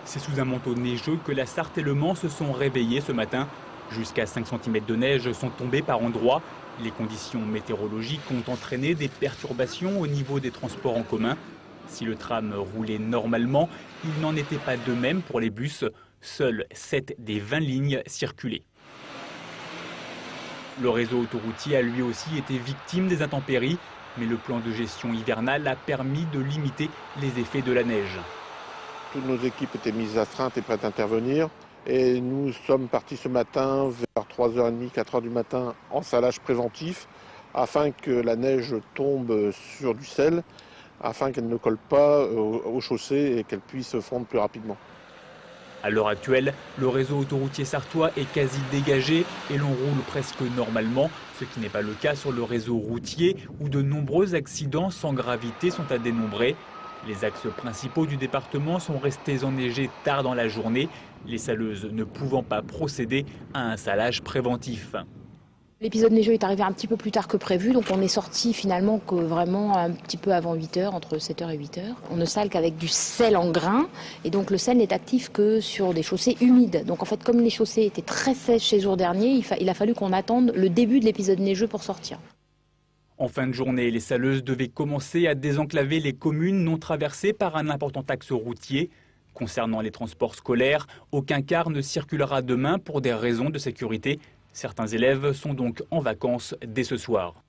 C'est sous un manteau neigeux que la Sarthe et le Mans se sont réveillés ce matin. Jusqu'à 5 cm de neige sont tombés par endroits. Les conditions météorologiques ont entraîné des perturbations au niveau des transports en commun. Si le tram roulait normalement, il n'en était pas de même pour les bus. Seuls 7 des 20 lignes circulaient. Le réseau autoroutier a lui aussi été victime des intempéries, mais le plan de gestion hivernale a permis de limiter les effets de la neige. Toutes nos équipes étaient mises d'astreinte et prêtes à intervenir. Et nous sommes partis ce matin vers 3h30, 4h du matin en salage préventif afin que la neige tombe sur du sel, afin qu'elle ne colle pas aux chaussées et qu'elle puisse fondre plus rapidement. À l'heure actuelle, le réseau autoroutier sarthois est quasi dégagé et l'on roule presque normalement, ce qui n'est pas le cas sur le réseau routier où de nombreux accidents sans gravité sont à dénombrer. Les axes principaux du département sont restés enneigés tard dans la journée, les saleuses ne pouvant pas procéder à un salage préventif. L'épisode neigeux est arrivé un petit peu plus tard que prévu, donc on est sorti finalement que vraiment un petit peu avant 8h, entre 7h et 8h. On ne sale qu'avec du sel en grains, et donc le sel n'est actif que sur des chaussées humides. Donc en fait, comme les chaussées étaient très sèches ces jours derniers, il a fallu qu'on attende le début de l'épisode neigeux pour sortir. En fin de journée, les saleuses devaient commencer à désenclaver les communes non traversées par un important axe routier. Concernant les transports scolaires, aucun car ne circulera demain pour des raisons de sécurité. Certains élèves sont donc en vacances dès ce soir.